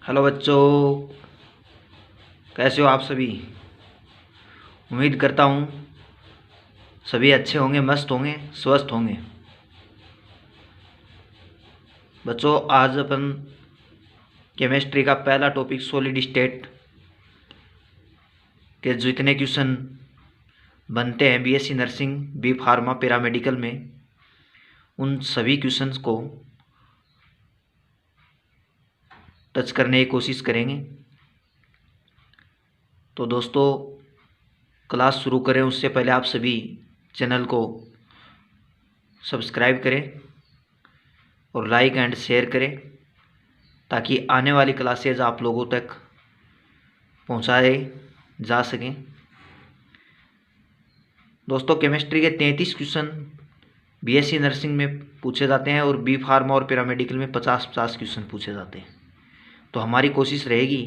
Hello बच्चों, कैसे हो आप सभी। उम्मीद करता हूँ सभी अच्छे होंगे, मस्त होंगे, स्वस्थ होंगे। बच्चों, आज अपन केमिस्ट्री का पहला टॉपिक सॉलिड स्टेट के जितने क्वेश्चन बनते हैं BSc nursing, B pharma, paramedical में, उन सभी क्वेश्चंस को टच करने की कोशिश करेंगे। तो दोस्तों, क्लास शुरू करें उससे पहले आप सभी चैनल को सब्सक्राइब करें और लाइक एंड शेयर करें ताकि आने वाली क्लासेज आप लोगों तक पहुंचाए जा सकें। दोस्तों, केमिस्ट्री के 33 क्वेश्चन बीएससी नर्सिंग में पूछे जाते हैं और बी फार्मा और पैरामेडिकल में 50-50 क्वेश्चन पूछे जाते हैं। तो हमारी कोशिश रहेगी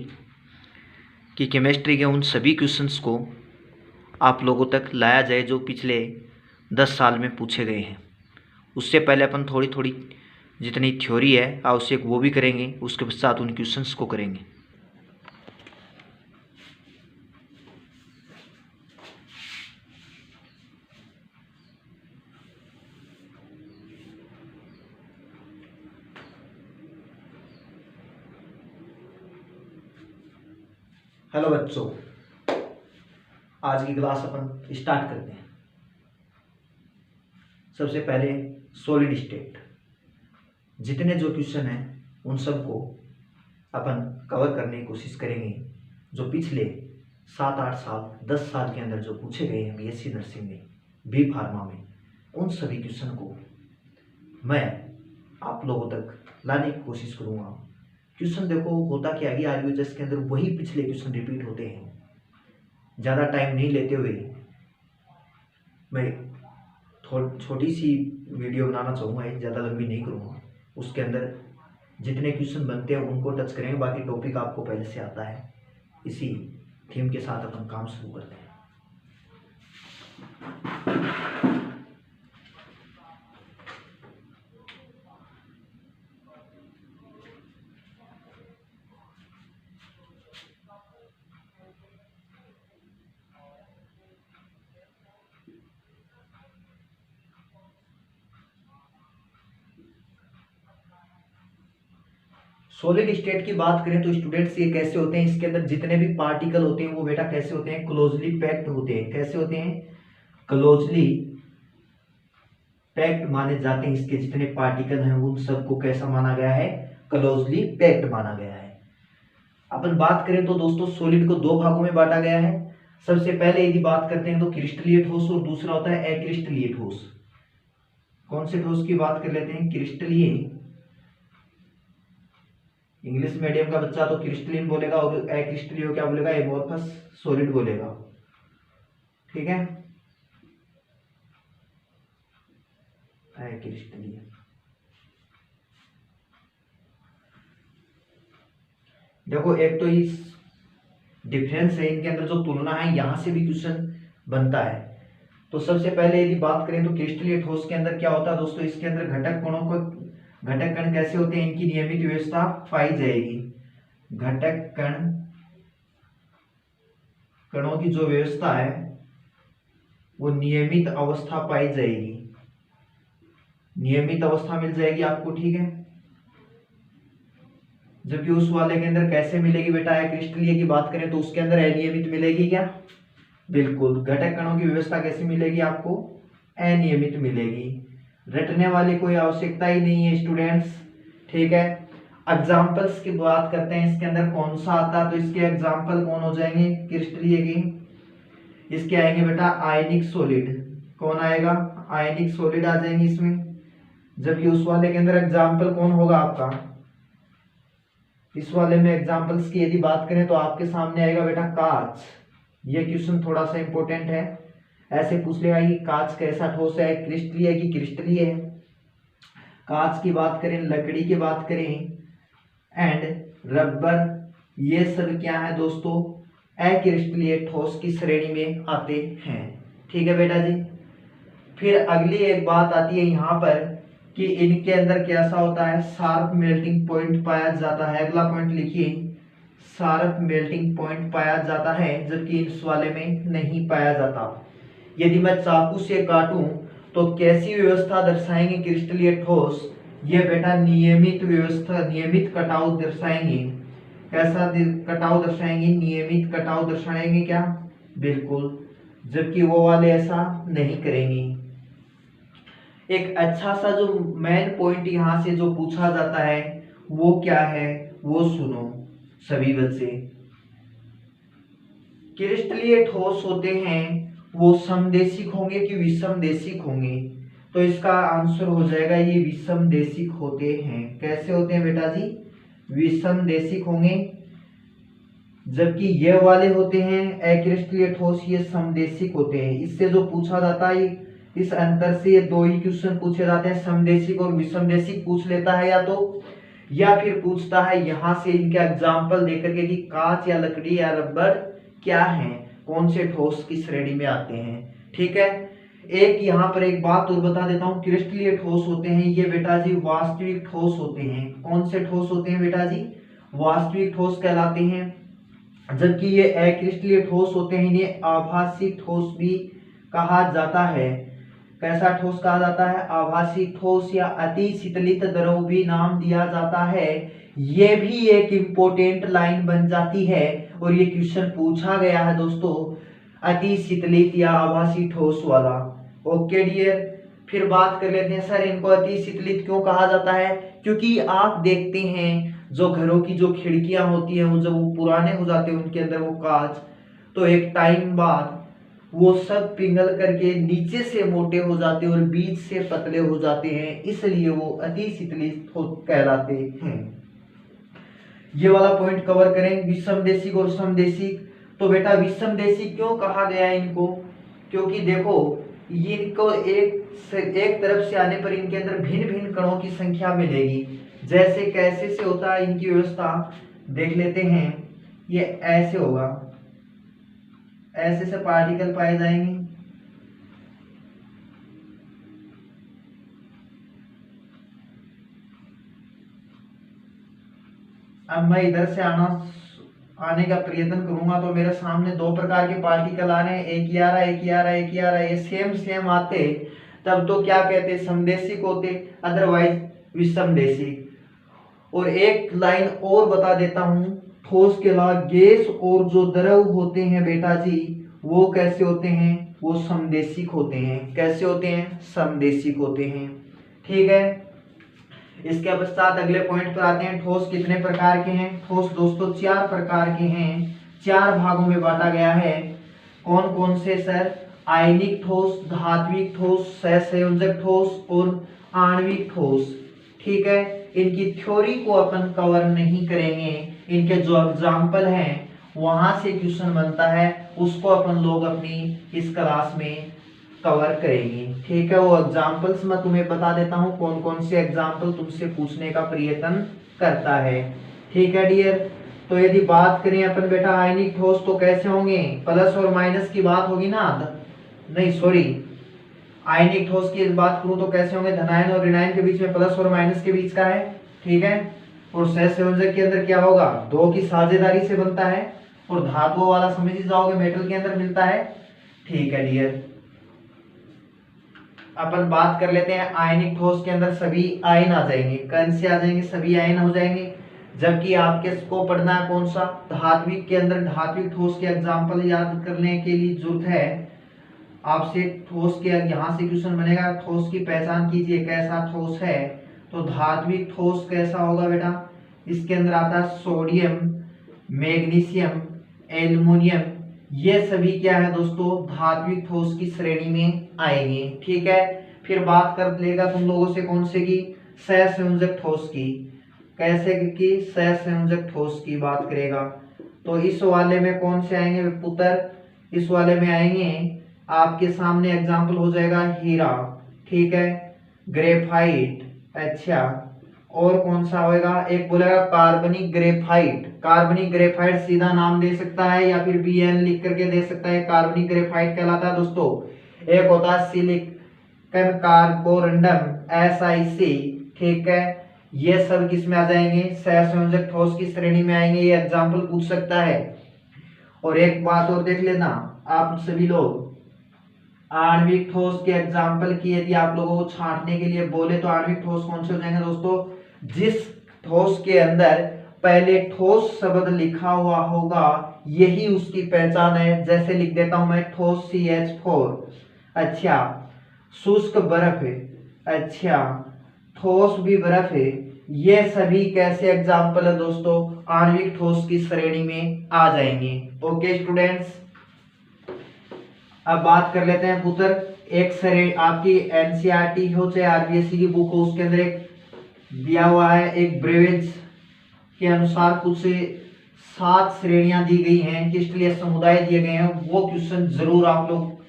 कि केमिस्ट्री के उन सभी क्वेश्चंस को आप लोगों तक लाया जाए जो पिछले 10 साल में पूछे गए हैं। उससे पहले अपन थोड़ी थोड़ी जितनी थ्योरी है आवश्यक वो भी करेंगे, उसके पश्चात उन क्वेश्चंस को करेंगे। हेलो बच्चों, आज की क्लास अपन स्टार्ट करते हैं। सबसे पहले सॉलिड स्टेट जितने जो क्वेश्चन हैं उन सबको अपन कवर करने की कोशिश करेंगे जो पिछले 7-8 साल 10 साल के अंदर जो पूछे गए हैं बीएससी नर्सिंग में, बी फार्मा में। उन सभी क्वेश्चन को मैं आप लोगों तक लाने की कोशिश करूँगा। क्वेश्चन देखो होता क्या है, आरयूएचएस के अंदर वही पिछले क्वेश्चन रिपीट होते हैं। ज़्यादा टाइम नहीं लेते हुए मैं छोटी सी वीडियो बनाना चाहूँगा, ज़्यादा लंबी नहीं करूँगा। उसके अंदर जितने क्वेश्चन बनते हैं उनको टच करेंगे, बाकी टॉपिक आपको पहले से आता है। इसी थीम के साथ अपन काम शुरू करते हैं। सॉलिड स्टेट की बात करें तो स्टूडेंट्स ये कैसे होते हैं, इसके अंदर जितने भी पार्टिकल होते हैं वो बेटा कैसे होते हैं, क्लोजली पैक्ड होते हैं। कैसे होते हैं, क्लोजली पैक्ड माने जाते हैं। इसके जितने पार्टिकल हैं उन सबको कैसा माना गया है, क्लोजली पैक्ड माना गया है। अपन बात करें तो दोस्तों सॉलिड को दो भागों में बांटा गया है। सबसे पहले यदि बात करते हैं तो क्रिस्टलीय ठोस और दूसरा होता है अक्रिस्टलीय ठोस। कौन से ठोस की बात कर लेते हैं, क्रिस्टलीय। इंग्लिश मीडियम का बच्चा तो क्रिस्टलीन बोलेगा और अक्रिस्टलीय क्या बोलेगा, एमोर्फस सॉलिड बोलेगा। ठीक है, अक्रिस्टलीय। देखो एक तो इस डिफरेंस है, इनके अंदर जो तुलना है यहां से भी क्वेश्चन बनता है। तो सबसे पहले यदि बात करें तो क्रिस्टलीय ठोस के अंदर क्या होता है दोस्तों, इसके अंदर घटक कणों को, घटक कण कैसे होते हैं, इनकी नियमित व्यवस्था पाई जाएगी। घटक कणों की जो व्यवस्था है वो नियमित अवस्था पाई जाएगी, नियमित अवस्था मिल जाएगी आपको। ठीक है, जबकि उस वाले के अंदर कैसे मिलेगी बेटा, क्रिस्टलीय की बात करें तो उसके अंदर अनियमित मिलेगी। क्या, बिल्कुल। घटक कणों की व्यवस्था कैसी मिलेगी आपको, अनियमित मिलेगी। रटने वाली कोई आवश्यकता ही नहीं है स्टूडेंट्स। ठीक है, एग्जांपल्स की बात करते हैं, इसके अंदर कौन सा आता है तो इसके एग्जांपल कौन हो जाएंगे क्रिस्टलीय के, इसके आएंगे बेटा आयनिक सॉलिड। कौन आएगा, आयनिक सॉलिड आ जाएंगे इसमें। जबकि उस वाले के अंदर एग्जांपल कौन होगा आपका, इस वाले में एग्जांपल्स की यदि बात करें तो आपके सामने आएगा बेटा कांच। ये क्वेश्चन थोड़ा सा इंपॉर्टेंट है, ऐसे पूछ लेगा कि कांच कैसा ठोस है, क्रिस्टलीय की क्रिस्टलीय है। कांच की बात करें, लकड़ी की बात करें एंड रबर, ये सब क्या है दोस्तों, अक्रिस्टलीय ठोस की श्रेणी में आते हैं। ठीक है बेटा जी। फिर अगली एक बात आती है यहाँ पर कि इनके अंदर कैसा होता है, शार्प मेल्टिंग पॉइंट पाया जाता है। अगला पॉइंट लिखिए, शार्प मेल्टिंग पॉइंट पाया जाता है, जबकि इस वाले में नहीं पाया जाता। यदि मैं चाकू से काटूं तो कैसी व्यवस्था दर्शाएंगे क्रिस्टलीय ठोस? ये बेटा नियमित व्यवस्था, नियमित कटाव दर्शाएंगे। कैसा कटाव दर्शाएंगे? नियमित कटाव दर्शाएंगे क्या? बिल्कुल, जबकि वो वाले ऐसा नहीं करेंगे। एक अच्छा सा जो मेन पॉइंट यहाँ से जो पूछा जाता है वो क्या है, वो सुनो सभी बच्चे। क्रिस्टलीय ठोस होते हैं वो समदेशिक होंगे कि विषमदेशिक होंगे? तो इसका आंसर हो जाएगा ये विषमदेशिक होते हैं। कैसे होते हैं बेटा जी? विषमदेशिक होंगे, जबकि ये वाले होते हैं अक्रिस्टलीय ठोस, ये समदेशिक होते हैं। इससे जो पूछा जाता है, इस अंतर से ये दो ही क्वेश्चन पूछे जाते हैं, समदेशिक और विषमदेशिक पूछ लेता है या फिर पूछता है यहाँ से इनके एग्जाम्पल देकर के कि कांच या लकड़ी या रबर क्या है, कौन से ठोस की श्रेणी में आते हैं। ठीक है, एक यहाँ पर एक बात और बता देता हूँ, क्रिस्टलीय ठोस होते हैं ये बेटा जी वास्तविक ठोस होते हैं। कौन से ठोस होते हैं बेटा जी? वास्तविक ठोस कहलाते हैं। जबकि ये अक्रिस्टलीय ठोस होते हैं, इन्हें आभासी ठोस भी कहा जाता है। कैसा ठोस कहा जाता है? आभासी ठोस या अति शीतलित द्रव भी नाम दिया जाता है। ये भी एक इम्पोर्टेंट लाइन बन जाती है और ये क्वेश्चन पूछा गया है दोस्तों, अति शीतलित या आभासी ठोस वाला। ओके डियर, फिर बात कर लेते हैं सर इनको अति शीतलित क्यों कहा जाता है? क्योंकि आप देखते हैं जो घरों की जो खिड़कियां होती हैं वो जब वो पुराने हो जाते हैं उनके अंदर वो कांच, तो एक टाइम बाद वो सब पिघल करके नीचे से मोटे हो जाते हैं और बीच से पतले हो जाते हैं, इसलिए वो अति शीतलित कहलाते हैं। ये वाला पॉइंट कवर करें, विषमदेशिक और समदेशिक। तो बेटा विषमदेशिक क्यों कहा गया है इनको? क्योंकि देखो इनको एक तरफ से आने पर इनके अंदर भिन्न भिन्न कणों की संख्या मिलेगी। जैसे कैसे से होता है इनकी व्यवस्था देख लेते हैं। ये ऐसे होगा, ऐसे से पार्टिकल पाए जाएंगे, अब मैं इधर से आने का प्रयत्न करूंगा तो मेरे सामने दो प्रकार के पार्टिकल आ रहे हैं, एक ही आ रहा है, एक ही आ रहा है, एक ही आ रहा है। ये सेम आते तब तो क्या कहते? समदेशिक होते, अदरवाइज विषमदेशिक। और एक लाइन और बता देता हूं, ठोस के अलावा गैस और जो द्रव होते हैं बेटा जी वो कैसे होते हैं? वो समदेशिक होते हैं। कैसे होते हैं? समदेशिक होते हैं। ठीक है, इसके पश्चात अगले पॉइंट पर आते हैं, ठोस कितने प्रकार के हैं? ठोस दोस्तों 4 प्रकार के हैं, 4 भागों में बांटा गया है। कौन कौन से सर? आयनिक ठोस, धात्विक ठोस, सहसंयोजक ठोस और आणविक ठोस। ठीक है, इनकी थ्योरी को अपन कवर नहीं करेंगे, इनके जो एग्जाम्पल हैं वहां से क्वेश्चन बनता है, उसको अपन लोग अपनी इस क्लास में कवर करेंगे। ठीक है, वो एग्जाम्पल्स मैं तुम्हें बता देता हूँ कौन कौन से एग्जाम्पल तुमसे पूछने का प्रयत्न करता है। ठीक है डियर, तो यदि बात करें अपन बेटा आयनिक ठोस तो कैसे होंगे? प्लस और माइनस की बात होगी ना, नहीं सॉरी, आयनिक ठोस की बात करूं तो कैसे होंगे? धनायन और ऋणायन के बीच में प्लस और माइनस के बीच का है। ठीक है, और सहसंयोजक के अंदर क्या होगा? दो की साझेदारी से बनता है, और धातुओं वाला समझ ही जाओगे मेटल के अंदर मिलता है। ठीक है डियर, अपन बात कर लेते हैं आयनिक ठोस के अंदर सभी आयन आ जाएंगे। कौन से आ जाएंगे? सभी आयन हो जाएंगे। जबकि आपके को पढ़ना है कौन सा? धात्विक के अंदर धात्विक ठोस के एग्जाम्पल याद करने के लिए जरूरत है आपसे। ठोस के यहाँ से क्वेश्चन बनेगा, ठोस की पहचान कीजिए कैसा ठोस है। तो धात्विक ठोस कैसा होगा बेटा? इसके अंदर आता है सोडियम, मैग्नीशियम, एल्युमिनियम, ये सभी क्या है दोस्तों? धात्विक ठोस की श्रेणी में आएंगे। ठीक है, फिर बात कर लेगा तुम लोगों से कौन से की? सहसंयोजक ठोस की। कैसे की? सहसंयोजक ठोस की बात करेगा। तो इस वाले में कौन से आएंगे पुत्र? इस वाले में आएंगे आपके सामने एग्जाम्पल हो जाएगा हीरा, ठीक है, ग्रेफाइट, अच्छा, और कौन सा होएगा? एक बोलेगा कार्बनिक ग्रेफाइट। कार्बनिक ग्रेफाइट सीधा नाम दे सकता है या फिर BN लिख करके दे सकता है, कार्बनिक ग्रेफाइट कहलाता है दोस्तों। एक होता है कार्बोरंडम SiC, ठीक है, ये सब किस में आ जाएंगे, सहसंयोजक ठोस की श्रेणी में आएंगे। ये एग्जाम्पल पूछ सकता है। और एक बात और देख लेना आप सभी लोग, आणविक ठोस के एग्जाम्पल की यदि आप लोगों को छांटने के लिए बोले तो आणविक ठोस कौन से हो जाएंगे दोस्तों, जिस ठोस के अंदर पहले ठोस शब्द लिखा हुआ होगा यही उसकी पहचान है। जैसे लिख देता हूं मैं ठोस CH4, अच्छा शुष्क बर्फ है, अच्छा ठोस भी बर्फ है। ये सभी कैसे एग्जाम्पल है दोस्तों, आणविक ठोस की श्रेणी में आ जाएंगे। ओके स्टूडेंट्स, अब बात कर लेते हैं पुत्र, एक श्रेणी आपकी NCERT हो चाहे RBSE की बुक हो, उसके अंदर एक दिया हुआ है, एक ब्रेवेज के अनुसार कुछ 7 श्रेणियां दी गई हैं, किस लिए समुदाय दिए गए हैं, वो क्वेश्चन जरूर आप लोग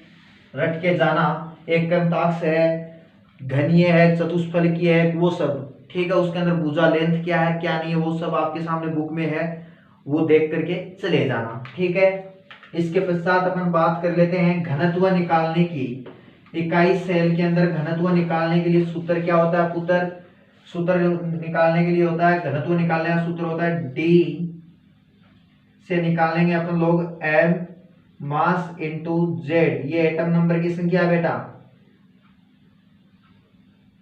रट के जाना। एक कंटाक्ष है, घनीय है, चतुष्फलकीय है, वो सब, ठीक है। उसके अंदर भुजा लेंथ क्या है क्या नहीं है वो सब आपके सामने बुक में है, वो देख करके चले जाना, ठीक है। इसके पश्चात अपन बात कर लेते हैं घनत्व निकालने की। इकाई सेल के अंदर घनत्व निकालने के लिए सूत्र क्या होता है पुत्र, सूत्र निकालने के लिए होता है, घनत्व निकालने का सूत्र होता है D से निकालेंगे अपन लोग M मास इंटू जेड, ये एटम नंबर की संख्या है बेटा,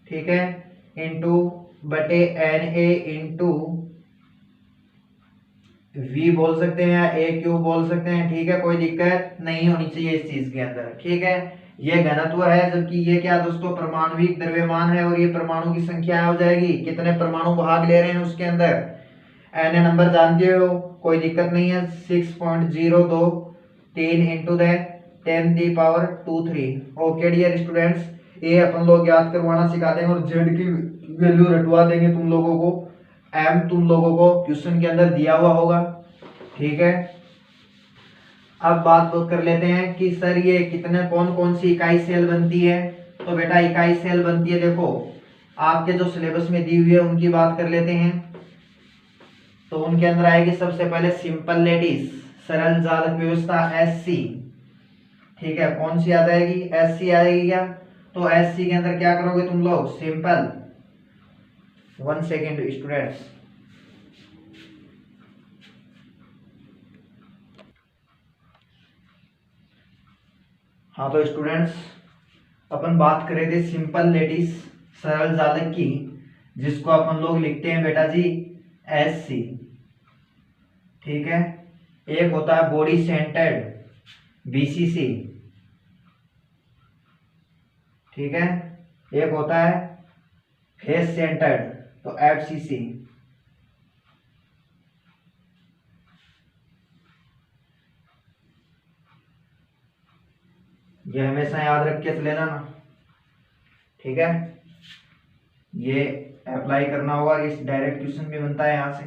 ठीक है, इंटू बटे Na इंटू V बोल सकते हैं या AQ बोल सकते हैं, ठीक है, कोई दिक्कत नहीं होनी चाहिए इस चीज के अंदर, ठीक है। ये घनत्व है, जबकि ये क्या दोस्तों परमाणुविक द्रव्यमान है, और ये परमाणु की संख्या हो जाएगी, कितने परमाणु भाग ले रहे हैं उसके अंदर। Na नंबर जानते हो, कोई दिक्कत नहीं है, 6.02 3 इंटू 10⁻²3। ओके डियर स्टूडेंट्स, ये अपन लोग याद करवाना सिखा देंगे, और जेड की वैल्यू रटवा देंगे तुम लोगों को। एम तुम लोगों को क्वेश्चन के अंदर दिया हुआ होगा, ठीक है। अब बात कर लेते हैं कि सर ये कितने कौन कौन सी इकाई सेल बनती है। तो बेटा इकाई सेल बनती है, देखो आपके जो सिलेबस में दी हुई है उनकी बात कर लेते हैं। तो उनके अंदर आएगी सबसे पहले सिंपल लेटिस, सरल जालक व्यवस्था SC, ठीक है, कौन सी आ जाएगी, SC आएगी क्या। तो SC के अंदर क्या करोगे तुम लोग, सिंपल, 1 सेकेंड स्टूडेंट्स, हाँ तो स्टूडेंट्स अपन बात कर रहे थे सिंपल लेटिस सरल जालक की, जिसको अपन लोग लिखते हैं बेटा जी SC, ठीक है। एक होता है बॉडी सेंटर्ड BCC, ठीक है, एक होता है फेस सेंटर्ड तो FCC, ये हमेशा याद रख के लेना ना, ठीक है, ये अप्लाई करना होगा, इस डायरेक्ट क्वेश्चन भी बनता है यहाँ से।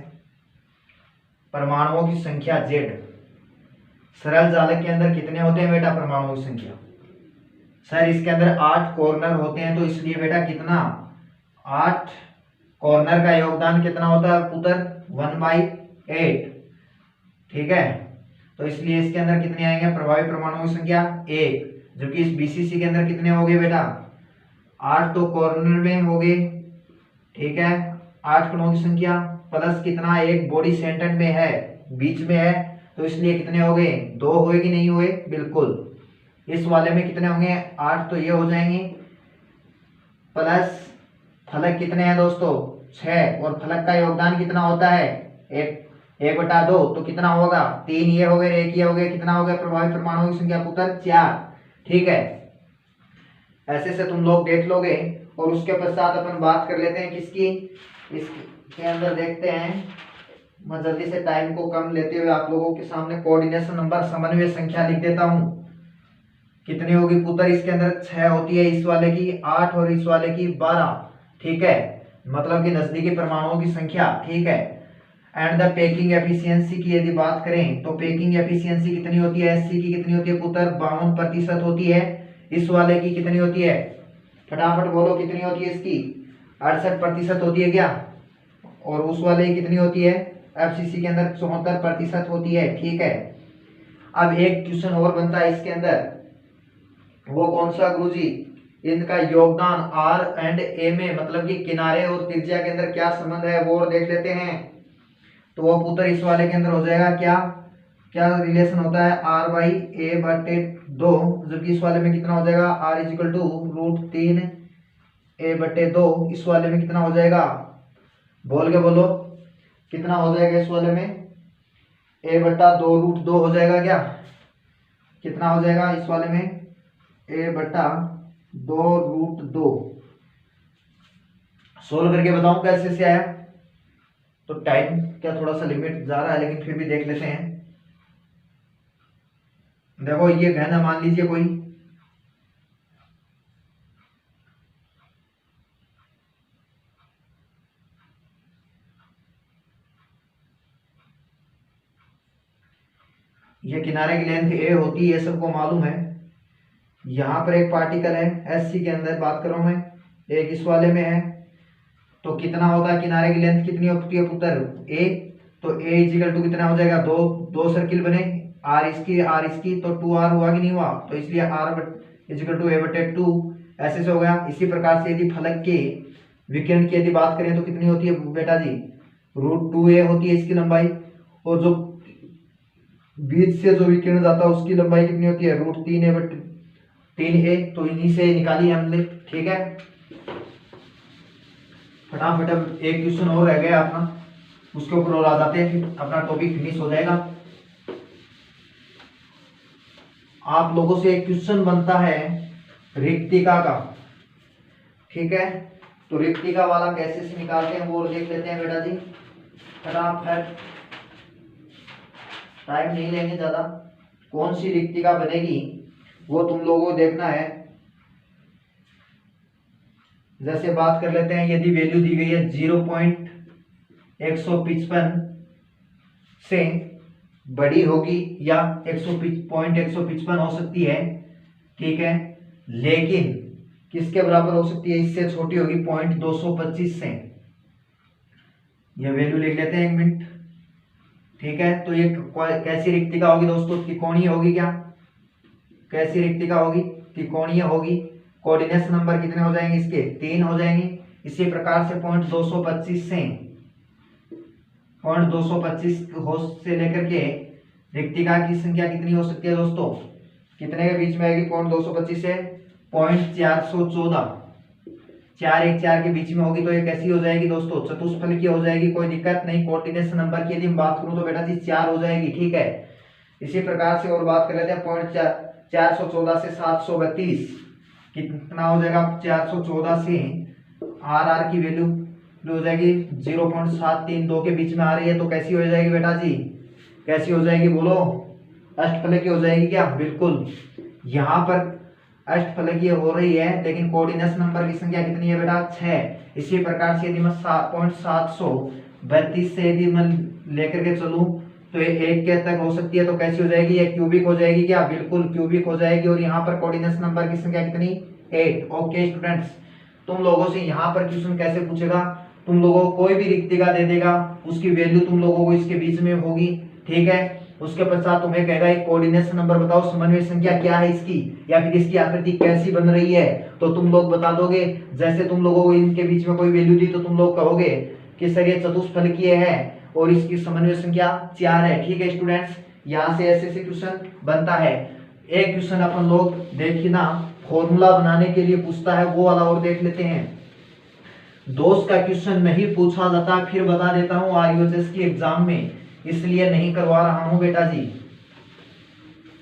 परमाणुओं की संख्या Z, सरल जालक के अंदर कितने होते हैं बेटा परमाणुओं की संख्या, सर इसके अंदर 8 कॉर्नर होते हैं, तो इसलिए बेटा कितना 8 कॉर्नर का योगदान कितना होता है पुत्र 1/8, ठीक है। तो इसलिए इसके अंदर कितने आएंगे प्रभावी परमाणुओं की संख्या 1, जबकि इस BCC के अंदर कितने हो गए बेटा 8 तो कॉर्नर में हो गए, ठीक है, 8 कणों की संख्या प्लस कितना एक बॉडी सेंटर में है, बीच में है, तो इसलिए कितने हो गए 2 हुए कि नहीं हुए, बिल्कुल। इस वाले में कितने होंगे 8, तो ये हो जाएंगे, प्लस फलक कितने हैं दोस्तों 6, और फलक का योगदान कितना होता है 1/2, तो कितना होगा 3, ये हो गए 1 ये हो गए, कितना हो गया प्रभावी परमाणुओं की संख्या पुत्र 4, ठीक है। ऐसे से तुम लोग देख लोगे। और उसके पश्चात अपन बात कर लेते हैं किसकी, इसके अंदर देखते हैं, मैं जल्दी से टाइम को कम लेते हुए आप लोगों के सामने कोऑर्डिनेशन नंबर समन्वय संख्या लिख देता हूं। कितनी होगी पुत्र, इसके अंदर 6 होती है, इस वाले की 8 और इस वाले की 12, ठीक है, मतलब कि नजदीकी परमाणुओं की संख्या, ठीक है। एंड द पैकिंग एफिशिएंसी की यदि बात करें तो पैकिंग एफिशिएंसी कितनी होती है, SC की कितनी होती है पुत्र 52% होती है, इस वाले की कितनी होती है, फटाफट बोलो कितनी होती है, इसकी 68% होती है क्या, और उस वाले की कितनी होती है FCC के अंदर 74% होती है, ठीक है। अब एक क्वेश्चन और बनता है इसके अंदर, वो कौन सा गुरुजी, इनका योगदान आर एंड ए में, मतलब कि किनारे और त्रिज्या के अंदर क्या संबंध है वो और देख लेते हैं। तो वो पुत्र इस वाले के अंदर हो जाएगा क्या, क्या रिलेशन होता है, आर बाई ए बटे 2, जबकि इस वाले में कितना हो जाएगा, आर इज इक्वल टू √3 ए बटे 2। इस वाले में कितना हो जाएगा, बोल के बोलो कितना हो जाएगा इस वाले में, ए बटा 2 √2 हो जाएगा क्या, कितना हो जाएगा इस वाले में, ए बटा 2 √2। सोल्व करके बताऊं कैसे से आया, तो टाइम क्या थोड़ा सा लिमिट जा रहा है लेकिन फिर भी देख लेते हैं। देखो ये घन मान लीजिए कोई, ये किनारे की लेंथ ए होती है, सबको मालूम है। यहाँ पर एक पार्टिकल है एस सी के अंदर बात कर रहा हूं मैं, एक इस वाले में है, तो कितना होता है किनारे की लेंथ कितनी होती है पुत्र, ए, तो ए इजिकल टू कितना हो जाएगा, दो सर्किल बने, आर इसकी तो 2r हुआ कि नहीं हुआ, तो इसलिए आर इजिकल टू ए बटे 2 ऐसे से हो गया। इसी प्रकार से यदि फलक के विकिरण की यदि बात करें तो कितनी होती है बेटा जी, √2a होती है इसकी लंबाई, और जो बीच से जो विकिरण जाता है उसकी लंबाई कितनी होती है, √3a, तो इन्हीं से निकाली हमने, ठीक है। फटाफट अब एक क्वेश्चन और रह गया अपना, उसके ऊपर और आ जाते हैं, फिर अपना टॉपिक फिनिश हो जाएगा। आप लोगों से एक क्वेश्चन बनता है रिक्तिका का, ठीक है, तो रिक्तिका वाला कैसे से निकालते हैं वो देख लेते हैं बेटा जी। फटाफट, टाइम नहीं लेंगे ज्यादा, कौन सी रिक्तिका बनेगी वो तुम लोगों को देखना है। जैसे बात कर लेते हैं, यदि वैल्यू दी गई है 0.155 से बड़ी होगी या 100.155 हो सकती है, ठीक है, लेकिन किसके बराबर हो सकती है, इससे छोटी होगी 0.225 से, यह वैल्यू लिख लेते हैं 1 मिनट, ठीक है। तो ये कैसी रिक्तिका होगी दोस्तों, त्रिकोणीय होगी क्या, कैसी रिक्तिका होगी, त्रिकोणीय होगी। कोऑर्डिनेट्स नंबर कितने हो जाएंगे इसके, 3 हो जाएंगे। इसी प्रकार से 0.225 से 0.225 से लेकर के रिक्तिका की संख्या कितनी हो सकती है दोस्तों, कितने के बीच में आएगी, 0.225 से 0.414, 4 1 4 के बीच में होगी, तो ये कैसी हो जाएगी दोस्तों, चतुष्फलकीय हो जाएगी, कोई दिक्कत नहीं। कोऑर्डिनेट्स नंबर की यदि हम बात करूं तो बेटा जी 4 हो जाएगी, ठीक है। इसी प्रकार से और बात कर लेते हैं, 0.414 से 732 कितना हो जाएगा, 414 से आर की वैल्यू हो जाएगी 0.732 के बीच में आ रही है, तो कैसी हो जाएगी बेटा जी, कैसी हो जाएगी बोलो, अष्टफलकीय हो जाएगी क्या, बिल्कुल। यहाँ पर अष्टफलकीय हो रही है लेकिन कोऑर्डिनेट्स नंबर की संख्या कितनी है बेटा, 6। इसी प्रकार से यदि मैं 7.732 से यदि मैं लेकर के चलूं तो ये 1 के तक हो सकती है, तो कैसी हो जाएगी, ये क्यूबिक हो जाएगी क्या, बिल्कुल क्यूबिक हो जाएगी। और यहाँ पर कोऑर्डिनेट्स नंबर की संख्या कितनी, 8। ओके स्टूडेंट्स, तुम लोगों से यहाँ पर क्वेश्चन कैसे पूछेगा, तुम लोगों को कोई भी रिक्तिका दे देगा, उसकी वैल्यू तुम लोगों को इसके बीच में होगी, ठीक है। उसके पश्चात तुम्हें कहेगा एक कोऑर्डिनेट्स नंबर बताओ, समन्वय संख्या क्या है इसकी, या फिर इसकी आकृति कैसी बन रही है, तो तुम लोग बता दोगे। जैसे तुम लोगों को इनके बीच में कोई वैल्यू दी तो तुम लोग कहोगे कि सर ये चतुष्फलकीय है और इसकी समन्वय संख्या 4 है, ठीक है स्टूडेंट्स। यहाँ से ऐसे क्वेश्चन बनता है। एक क्वेश्चन अपन लोग देखिए ना, फॉर्मूला बनाने के लिए पूछता है, वो वाला और देख लेते हैं। दोस्त का क्वेश्चन नहीं पूछा जाता, फिर बता देता हूँ आरयूएचएस की एग्जाम में, इसलिए नहीं करवा रहा हूं बेटा जी,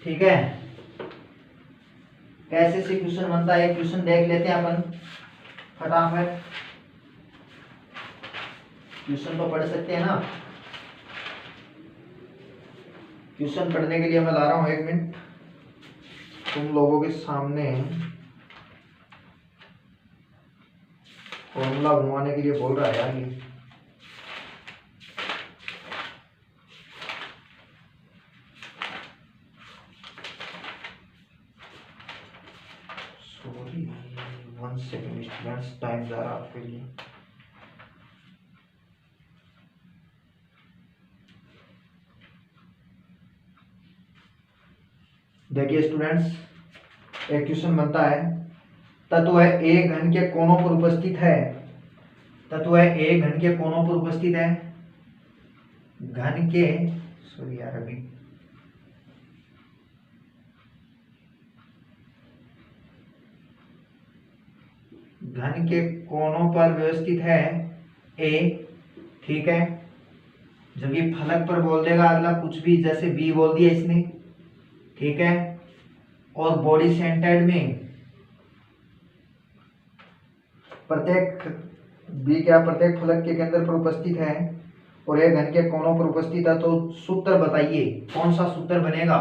ठीक है। कैसे से क्वेश्चन बनता है, क्वेश्चन देख लेते हैं अपन फटाफट। क्वेश्चन तो पढ़ सकते हैं ना, क्वेश्चन पढ़ने के लिए मैं ला रहा हूं 1 मिनट तुम लोगों के सामने, फॉर्मूला बनवाने के लिए बोल रहा है यार ये। सॉरी 1 सेकेंड स्टूडेंट्स, टाइम जा रहा है आपके लिए। देखिए स्टूडेंट्स, एक क्वेश्चन बनता है तत्व ए घन के कोनों पर उपस्थित है, तत्व ए घन के कोनों पर उपस्थित है, घन के सॉरी यार अभी घन के कोनों पर व्यवस्थित है ए, ठीक है। जबकि फलक पर बोल देगा अगला कुछ भी, जैसे बी बोल दिया इसने, ठीक है। और बॉडी सेंटर्ड में प्रत्येक बी क्या प्रत्येक फलक के केंद्र पर उपस्थित है और ए घन के कोनों पर उपस्थित है। तो सूत्र बताइए कौन सा सूत्र बनेगा।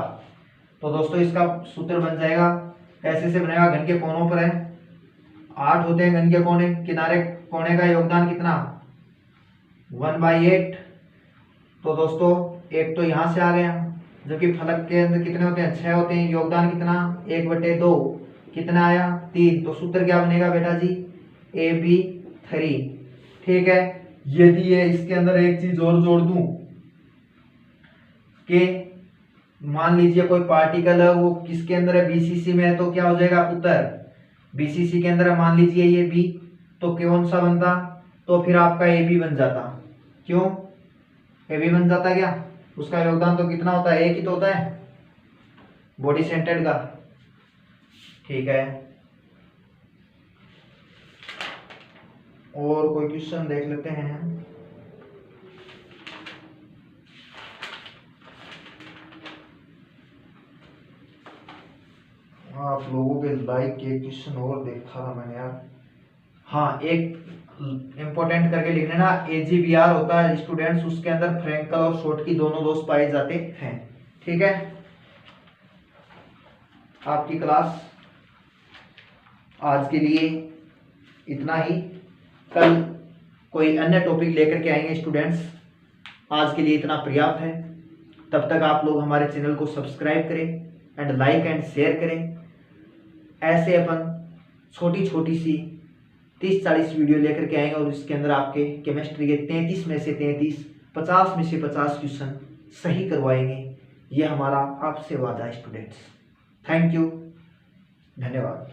तो दोस्तों इसका सूत्र बन जाएगा ऐसे से बनेगा, घन के कोनों पर है 8 होते हैं घन के कोने, किनारे कोने का योगदान कितना 1/8। तो दोस्तों एक तो यहाँ से आ गया, जबकि फलक के अंदर कितने होते हैं 6 होते हैं, योगदान कितना 1/2, कितना आया 3। तो सूत्र क्या बनेगा बेटा जी AB3, ठीक है। यदि ये इसके अंदर एक चीज और जोड़ दूं कि मान लीजिए कोई पार्टिकल है वो किसके अंदर है BCC में है, तो क्या हो जाएगा उत्तर BCC के अंदर है, मान लीजिए ये B, तो कौन सा बनता, तो फिर आपका AB बन जाता। क्यों AB बन जाता, क्या उसका योगदान तो कितना होता है एक ही तो होता है बॉडी सेंटर्ड का, ठीक है। और कोई क्वेश्चन देख लेते हैं। आप लोगों के लाइक के क्वेश्चन और देखा था मैंने यार। हाँ एक इंपॉर्टेंट करके लिख लेना, AGBR होता है स्टूडेंट्स, उसके अंदर फ्रैंकल और शॉर्टकी दोनों दोष पाए जाते हैं, ठीक है। आपकी क्लास आज के लिए इतना ही, कल कोई अन्य टॉपिक लेकर के आएंगे स्टूडेंट्स। आज के लिए इतना पर्याप्त है, तब तक आप लोग हमारे चैनल को सब्सक्राइब करें एंड लाइक एंड शेयर करें। ऐसे अपन छोटी छोटी सी 30-40 वीडियो लेकर के आएंगे और इसके अंदर आपके केमिस्ट्री के 33 में से 33, 50 में से 50 क्वेश्चन सही करवाएंगे। ये हमारा आपसे वादा है स्टूडेंट्स। थैंक यू, धन्यवाद।